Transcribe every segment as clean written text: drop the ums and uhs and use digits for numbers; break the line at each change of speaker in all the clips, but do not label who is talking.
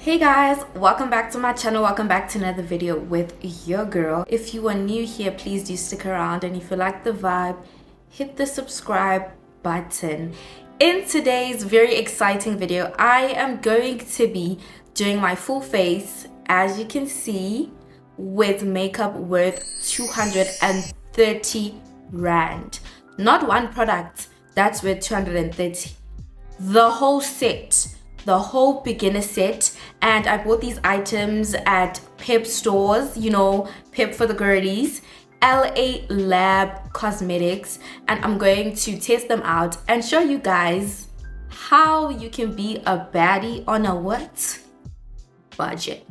Hey guys, welcome back to my channel. Welcome back to another video with your girl. If you are new here, please do stick around, and if you like the vibe, hit the subscribe button. In today's very exciting video, I am going to be doing my full face, as you can see, with makeup worth 230 rand. Not one product that's worth 230, the whole set, the whole beginner set. And I bought these items at Pep stores, you know, Pep for the girlies, LA Lab Cosmetics, and I'm going to test them out and show you guys how you can be a baddie on a what? Budget.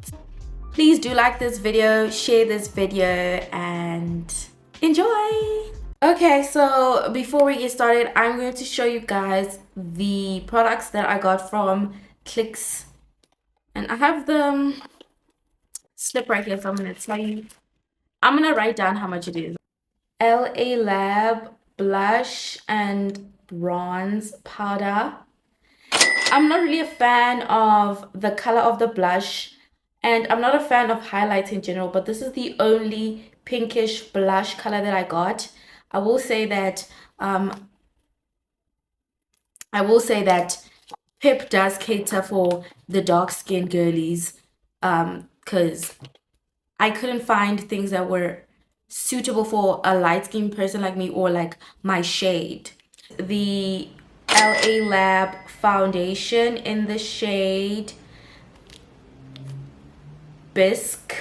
Please do like this video, share this video, and enjoy. Okay, so before we get started, I'm going to show you guys the products that I got from Clicks, and I have the slip right here, so I'm gonna tell you. I'm gonna write down how much it is. LA Lab blush and bronze powder. I'm not really a fan of the color of the blush, and I'm not a fan of highlights in general, but this is the only pinkish blush color that I got. I will say that Pip does cater for the dark skinned girlies, because I couldn't find things that were suitable for a light skinned person like me, or like my shade. The LA Lab foundation in the shade Bisque.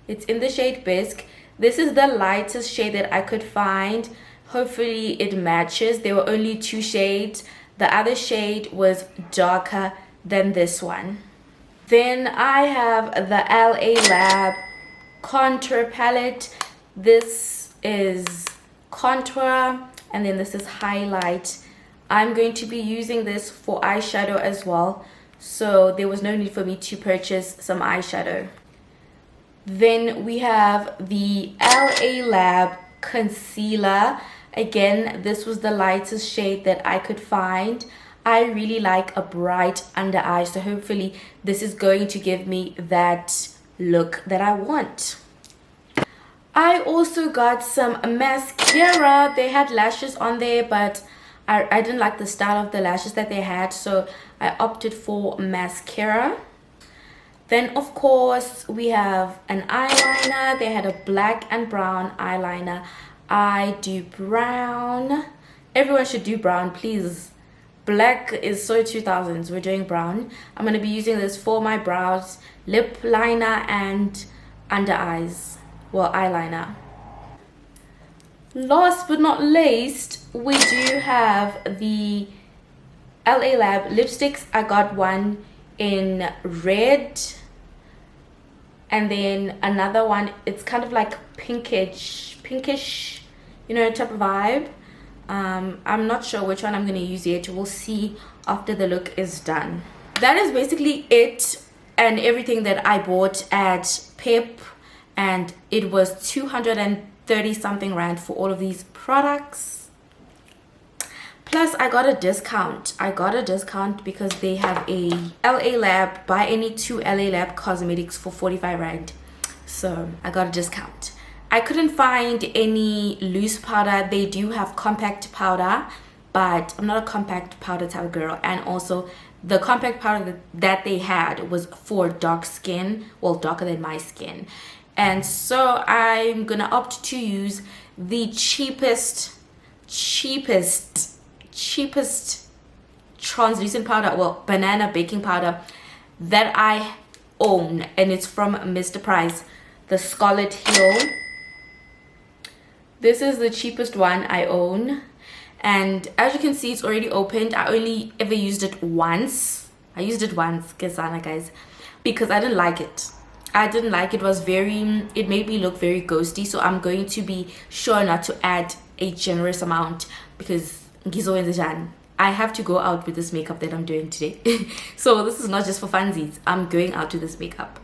It's in the shade Bisque. This is the lightest shade that I could find. Hopefully it matches. There were only two shades. The other shade was darker than this one. Then I have the LA Lab contour palette. This is contour, and then this is highlight. I'm going to be using this for eyeshadow as well, so there was no need for me to purchase some eyeshadow. Then we have the LA Lab concealer. Again, this was the lightest shade that I could find. I really like a bright under eye, so hopefully this is going to give me that look that I want. I also got some mascara. They had lashes on there, but I didn't like the style of the lashes that they had, so I opted for mascara. Then of course we have an eyeliner. They had a black and brown eyeliner. I do brown. Everyone should do brown, please. Black is so 2000s. We're doing brown. I'm going to be using this for my brows, lip liner, and under eyes. Well, eyeliner. Last but not least, we do have the LA Lab lipsticks. I got one in red, and then another one, it's kind of like pinkish, you know, type of vibe. I'm not sure which one I'm going to use yet. We'll see after the look is done. That is basically it and everything that I bought at Pep, and it was 230 something rand for all of these products. Plus I got a discount. I got a discount because they have a LA Lab, buy any two LA Lab cosmetics for 45 rand. So I got a discount. I couldn't find any loose powder. They do have compact powder, but I'm not a compact powder type of girl. And also the compact powder that they had was for dark skin, well, darker than my skin. And so I'm gonna opt to use the cheapest translucent powder, well, banana baking powder that I own, and it's from Mr. Price, the Scarlet Hill. This is the cheapest one I own, and as you can see, it's already opened. I only ever used it once. I used it once, guys, because I didn't like it. It made me look very ghosty, so I'm going to be sure not to add a generous amount, because I have to go out with this makeup that I'm doing today. So this is not just for funsies. I'm going out with this makeup.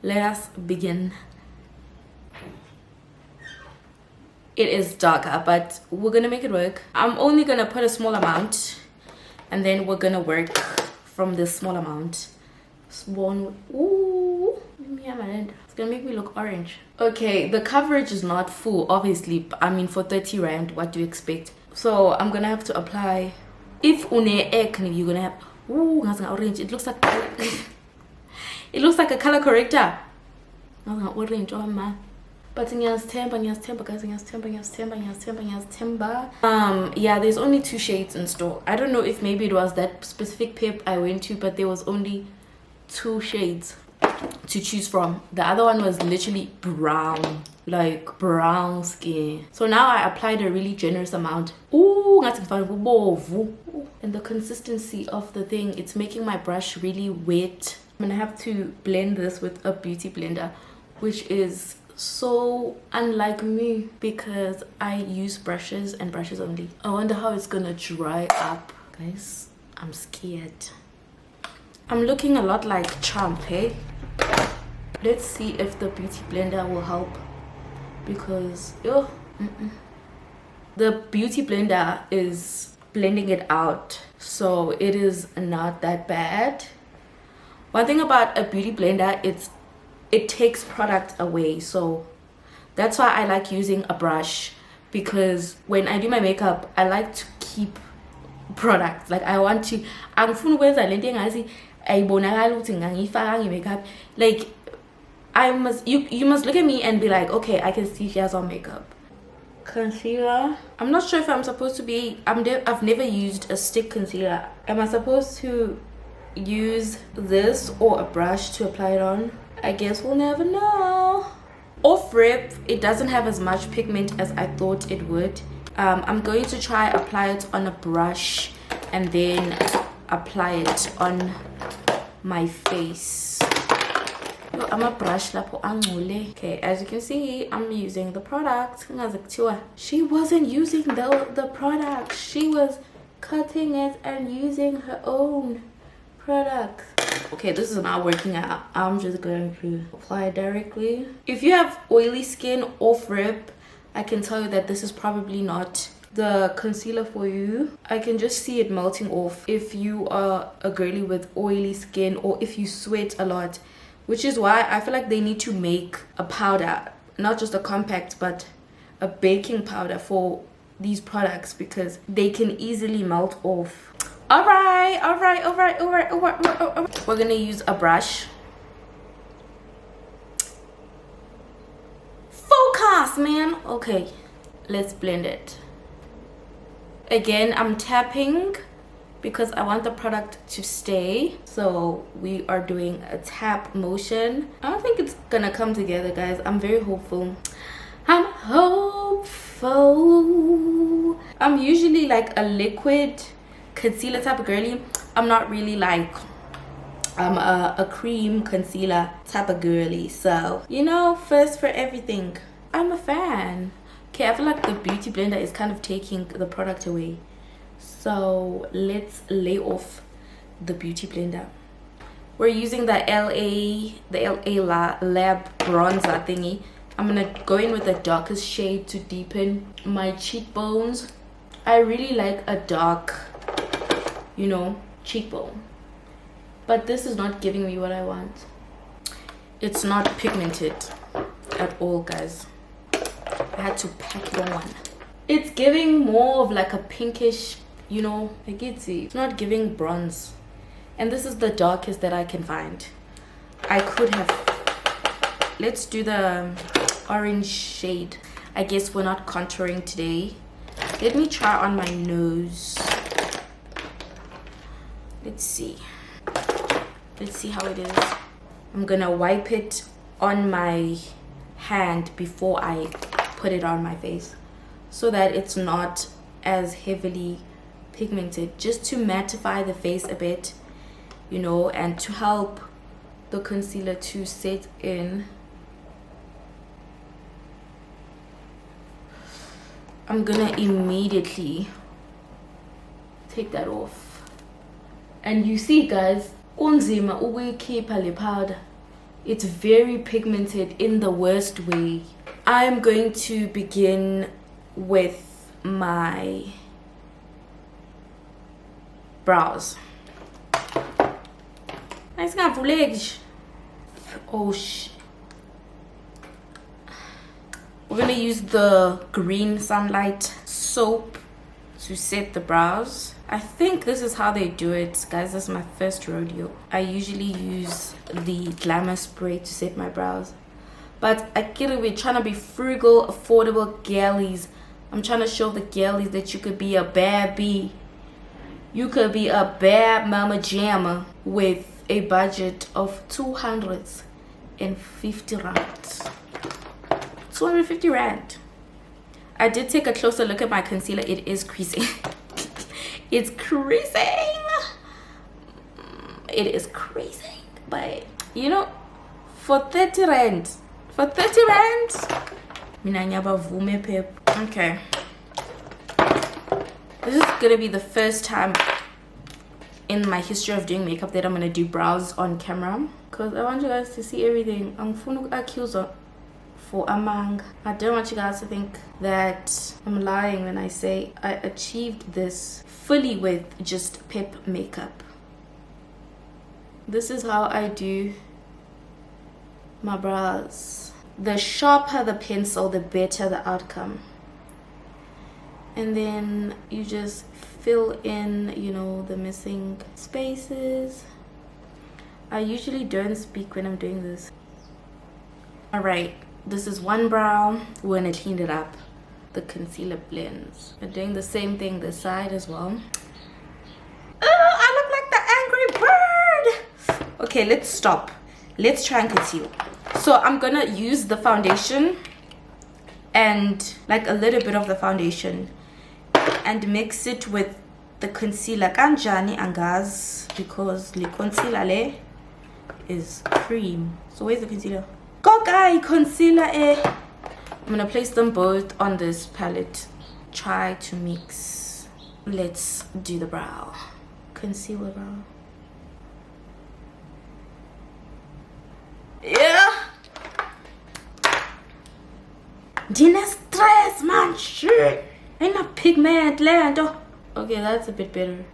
Let us begin. It is darker, but we're gonna make it work. I'm only gonna put a small amount and then we're gonna work from this small amount. Ooh, it's gonna make me look orange. Okay, the coverage is not full, obviously. I mean, for 30 rand, what do you expect? So I'm gonna have to apply. If une acne, you're gonna have orange. It looks like it looks like a color corrector. Orange, oh man. But guys, yeah, there's only 2 shades in store. I don't know if maybe it was that specific pip I went to, but there was only 2 shades to choose from. The other one was literally brown, like brown skin. So now I applied a really generous amount. Ooh, and the consistency of the thing, it's making my brush really wet. I'm gonna have to blend this with a beauty blender, which is so unlike me because I use brushes and brushes only. I wonder how it's gonna dry up, guys. I'm scared. I'm looking a lot like Trump, hey? Let's see if the beauty blender will help, because the beauty blender is blending it out, so it is not that bad. One thing about a beauty blender, it takes product away, so that's why I like using a brush, because when I do my makeup I like to keep products. Like I want to, like you must look at me and be like, okay, I can see she has on makeup. Concealer, I'm not sure if I'm supposed to be, I've never used a stick concealer. Am I supposed to use this or a brush to apply it on? I guess we'll never know. Off rip, it doesn't have as much pigment as I thought it would. I'm going to try apply it on a brush and then apply it on my face. I'm a brush lapo angule. Okay, as you can see, I'm using the product. She wasn't using the product, she was cutting it and using her own product. Okay, this is not working out. I'm just going to apply it directly. If you have oily skin off rip, I can tell you that this is probably not the concealer for you. I can just see it melting off if you are a girly with oily skin, or if you sweat a lot, which is why I feel like they need to make a powder, not just a compact but a baking powder for these products, because they can easily melt off. All right, we're gonna use a brush. Focus, man. Okay, let's blend it. Again, I'm tapping because I want the product to stay, so we are doing a tap motion. I don't think it's gonna come together, guys. I'm very hopeful. I'm hopeful. I'm usually like a liquid concealer type of girly. I'm not really like a cream concealer type of girly, so you know, first for everything. I'm a fan. Okay, I feel like the beauty blender is kind of taking the product away, so let's lay off the beauty blender. We're using the LA Lab bronzer thingy. I'm gonna go in with the darkest shade to deepen my cheekbones. I really like a dark, you know, cheekbone, but this is not giving me what I want. It's not pigmented at all, guys. I had to pack it on. It's giving more of like a pinkish, you know, like it's not giving bronze, and this is the darkest that I can find. I could have, let's do the orange shade. I guess we're not contouring today. Let me try on my nose. Let's see how it is. I'm gonna wipe it on my hand before I put it on my face, so that it's not as heavily pigmented, just to mattify the face a bit, you know, and to help the concealer to set in. I'm gonna immediately take that off, and you see, guys, unzima ukuyikhipha le powder. It's very pigmented in the worst way. I'm going to begin with my brows. Nice legs. Oh shit. We're gonna use the green sunlight soap to set the brows. I think this is how they do it, guys. This is my first rodeo. I usually use the Glamour spray to set my brows, but I get it, we're trying to be frugal, affordable girlies. I'm trying to show the girlies that you could be a bad bee. You could be a bad mama jamma with a budget of 250 rand. 250 rand. I did take a closer look at my concealer. It is creasing. It's creasing. It is creasing. But you know, for 30 rand, okay, this is gonna be the first time in my history of doing makeup that I'm gonna do brows on camera, because I want you guys to see everything. I'm gonna accuse her for among. I don't want you guys to think that I'm lying when I say I achieved this fully with just pep makeup. This is how I do my brows. The sharper the pencil, the better the outcome. And then you just fill in, you know, the missing spaces. I usually don't speak when I'm doing this. All right, this is one brow. We're gonna clean it up. The concealer blends. I'm doing the same thing this side as well. Oh, I look like the angry bird. Okay, let's stop. Let's try and conceal. So I'm gonna use the foundation and like a little bit of the foundation and mix it with the concealer kanjani angas, because the concealer le is cream. So where's the concealer? Go guy, concealer eh. I'm gonna place them both on this palette. Try to mix. Let's do the brow. Conceal the brow. Yeah. Dinner stress, man. Shit. Ain't a pigment land. Okay, that's a bit better.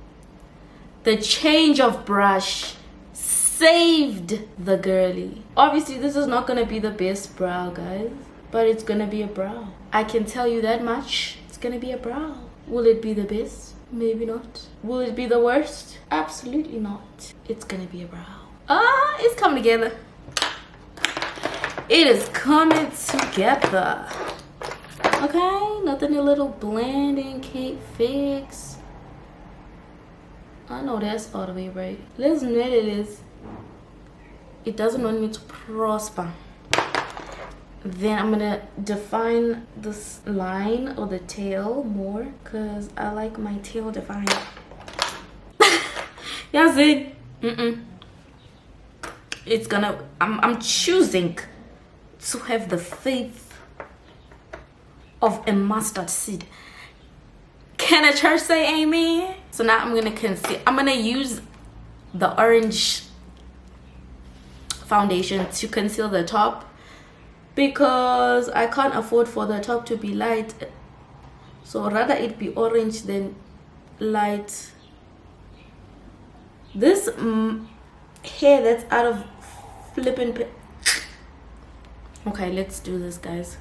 The change of brush saved the girly. Obviously, this is not gonna be the best brow, guys, but it's gonna be a brow. I can tell you that much. It's gonna be a brow. Will it be the best? Maybe not. Will it be the worst? Absolutely not. It's gonna be a brow. Ah, it's coming together. It is coming together. Okay, nothing a little blending can't fix. I know that's all the way right. Let's admit it is. It doesn't want me to prosper. Then I'm gonna define this line or the tail more, because I like my tail defined. Yeah, see? It's gonna, I'm choosing to have the faith of a mustard seed. Can a church say amen? So now I'm gonna conceal. I'm gonna use the orange foundation to conceal the top, because I can't afford for the top to be light. So rather it be orange than light. This hair that's out of flipping. Okay, let's do this, guys.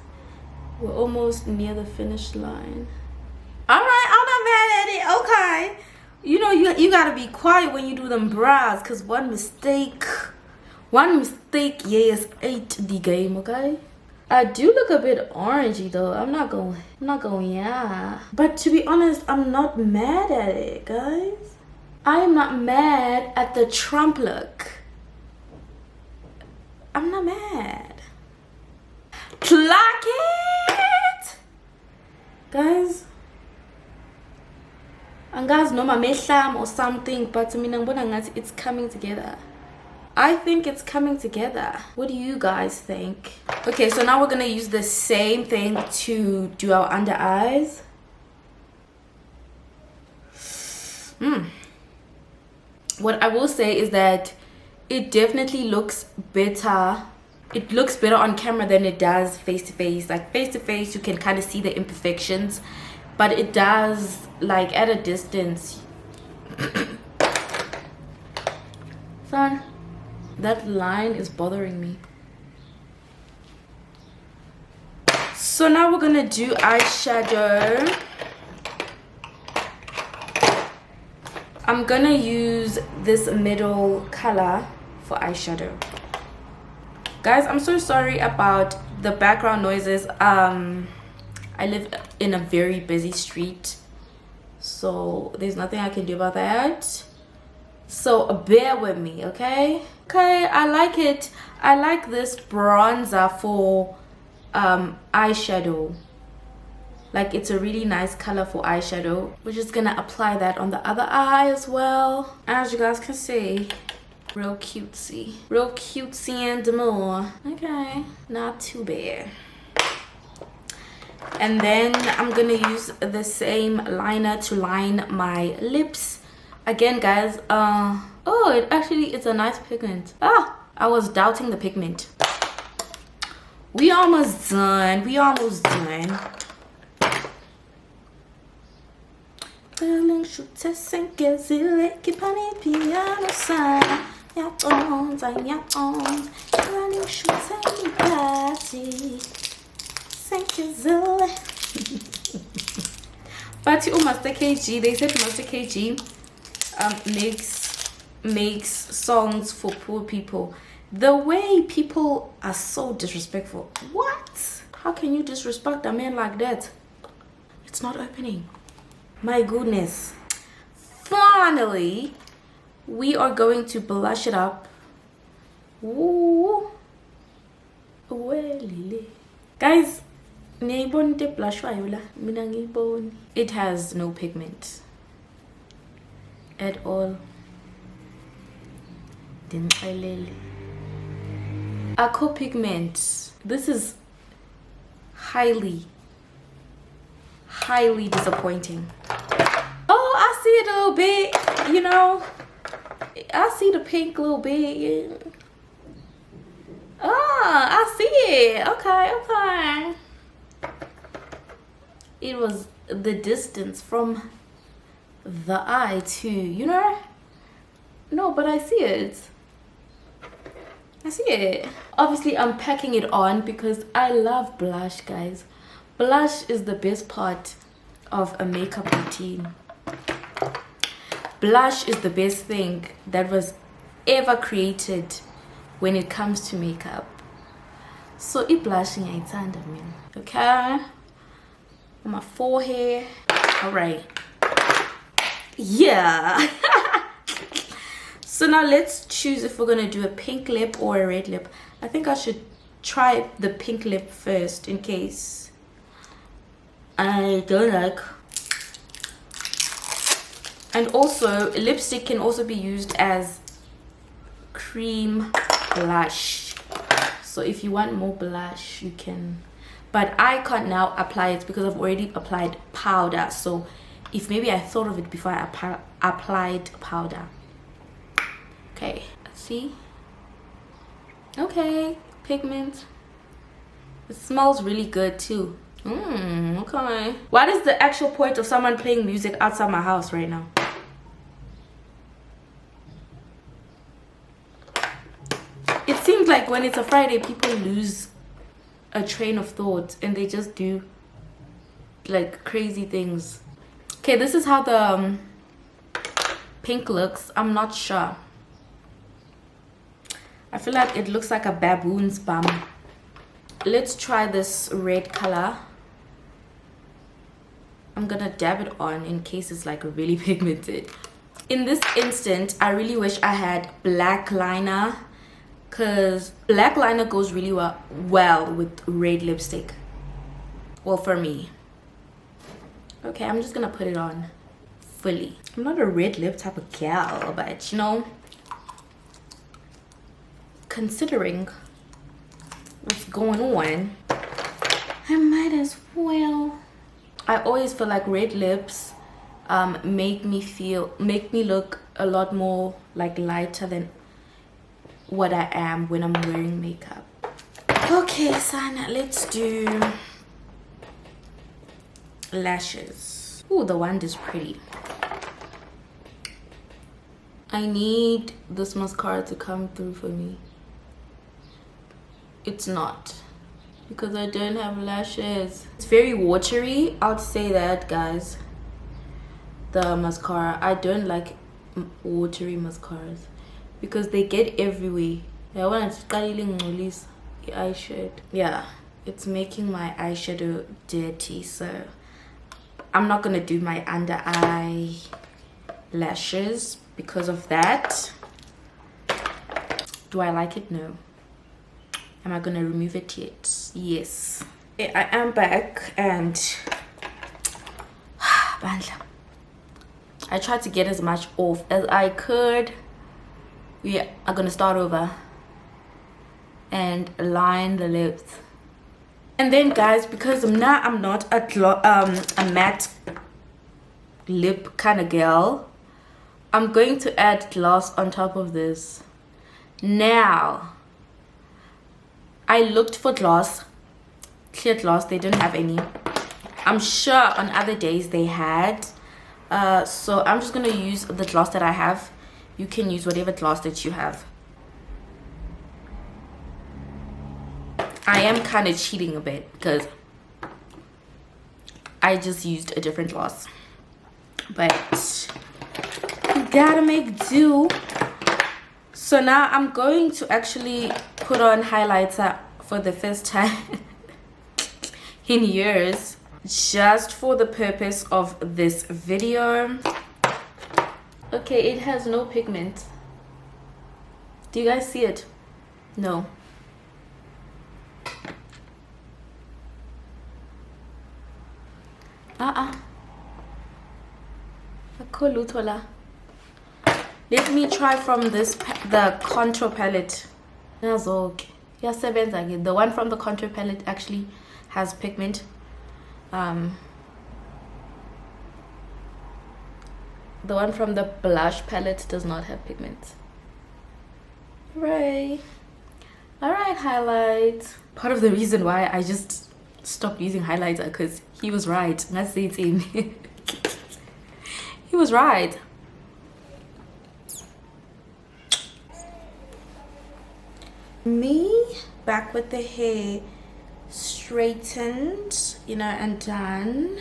We're almost near the finish line. All right, I'm not mad at it. Okay, you know, you gotta be quiet when you do them brows, because one mistake, yes, ate the game. Okay, I do look a bit orangey though. I'm not going, yeah. But to be honest, I'm not mad at it, guys. I'm not mad at the Trump look. I'm not mad. Clock it, guys. And guys, no mehlam or something, but I mean, it's coming together. I think it's coming together. What do you guys think? Okay, so now we're gonna use the same thing to do our under eyes. What I will say is that it definitely looks better. It looks better on camera than it does face to face. Like face to face, you can kind of see the imperfections, but it does, like at a distance, Son, that line is bothering me. So now we're gonna do eyeshadow. I'm gonna use this middle color for eyeshadow. Guys, I'm so sorry about the background noises. I live in a very busy street, so there's nothing I can do about that. So bear with me, okay? Okay, I like it. I like this bronzer for eyeshadow. Like, it's a really nice color for eyeshadow. We're just gonna apply that on the other eye as well. As you guys can see, real cutesy and more. Okay, not too bad. And then I'm gonna use the same liner to line my lips again, guys. Oh, it's a nice pigment. I was doubting the pigment. We almost done. But Master KG, they said Master KG makes songs for poor people. The way people are so disrespectful. What? How can you disrespect a man like that? It's not opening. My goodness. Finally, we are going to blush it up. Ooh. Guys, it has no pigment at all. Aqua pigment. This is highly disappointing. Oh, I see it a little bit, you know. I see the pink a little bit. I see it. Okay. It was the distance from the eye to, you know. No, but I see it. Obviously, I'm packing it on because I love blush, guys. Blush is the best part of a makeup routine. Blush is the best thing that was ever created when it comes to makeup. So I blushing I mean. Okay, on my forehead. All right. Yeah. So now let's choose if we're gonna do a pink lip or a red lip. I think I should try the pink lip first in case I don't like. And also, lipstick can also be used as cream blush. So if you want more blush, you can. But I can't now apply it because I've already applied powder. So if maybe I thought of it before I applied powder. Okay, let's see. Okay, pigment. It smells really good too. Okay. What is the actual point of someone playing music outside my house right now? It seems like when it's a Friday, people lose a train of thought and they just do like crazy things. Okay, this is how the pink looks. I'm not sure. I feel like it looks like a baboon's bum. Let's try this red color. I'm gonna dab it on in case it's like really pigmented. In this instant, I really wish I had black liner, because black liner goes really well with red lipstick. Well, for me. Okay, I'm just gonna put it on fully. I'm not a red lip type of gal, but you know, considering what's going on, I might as well. I always feel like red lips make me look a lot more like lighter than what I am when I'm wearing makeup. Okay, son, let's do lashes. Ooh, the wand is pretty. I need this mascara to come through for me. It's not, because I don't have lashes. It's very watery, I'll say that, guys. The mascara, I don't like watery mascaras because they get everywhere. I want to release the eyeshadow. Yeah, it's making my eyeshadow dirty, so I'm not gonna do my under eye lashes because of that. Do I like it? No. Am I gonna remove it yet? Yes. Okay, I am back, and I tried to get as much off as I could. We are gonna start over and line the lips. And then, guys, because now I'm not a matte lip kind of girl, I'm going to add gloss on top of this. Now, I looked for gloss, clear gloss. They didn't have any. I'm sure on other days they had. So I'm just gonna use the gloss that I have. You can use whatever gloss that you have. I am kind of cheating a bit because I just used a different gloss, but you gotta make do. So now I'm going to actually put on highlighter for the first time in years, just for the purpose of this video. Okay, it has no pigment. Do you guys see it? No. Let me try from this, the contour palette. The one from the contour palette actually has pigment. The one from the blush palette does not have pigment. Right. Alright, highlight. Part of the reason why I just stopped using highlighter, because he was right. That's the thing. He was right. Me, back with the hair straightened, you know, and done.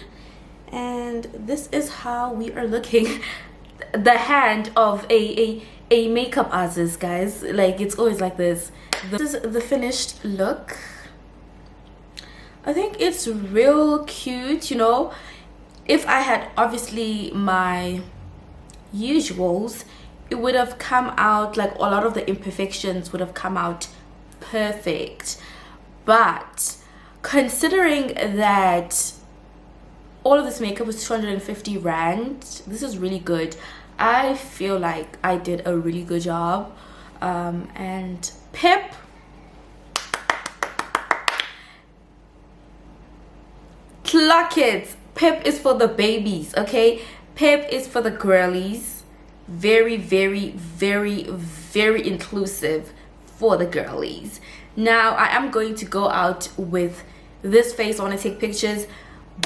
And this is how we are looking. The hand of a makeup artist, guys. Like, it's always like this. This is the finished look. I think it's real cute, you know. If I had obviously my usuals, it would have come out, like, a lot of the imperfections would have come out perfect. But considering that all of this makeup was 250 rand, this is really good. I feel like I did a really good job. And Pip, clock it. Pip is for the babies, okay? Pip is for the girlies. Very, very, very, very inclusive for the girlies. Now, I am going to go out with this face. I want to take pictures,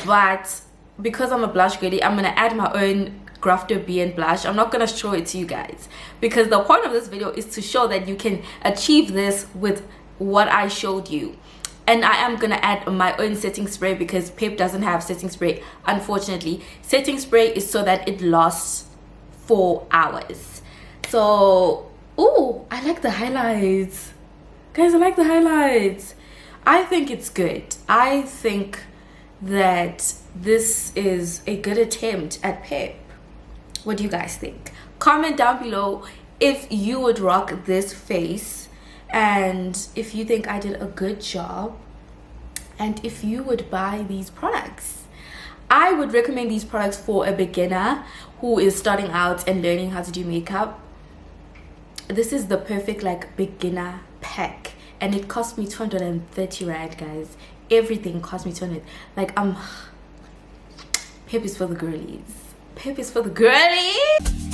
but because I'm a blush girly, I'm going to add my own Grafter BN blush. I'm not going to show it to you guys, because the point of this video is to show that you can achieve this with what I showed you. And I am going to add my own setting spray, because Pip doesn't have setting spray, unfortunately. Setting spray is so that it lasts 4 hours. So, ooh, I like the highlights. Guys, I like the highlights. I think it's good. I think that this is a good attempt at Pip. What do you guys think? Comment down below if you would rock this face, and if you think I did a good job, and if you would buy these products. I would recommend these products for a beginner who is starting out and learning how to do makeup. This is the perfect, like, beginner pack, and it cost me 230 rand, guys. Everything cost me 200. Like, Pip is for the girlies. Pip is for the girlies.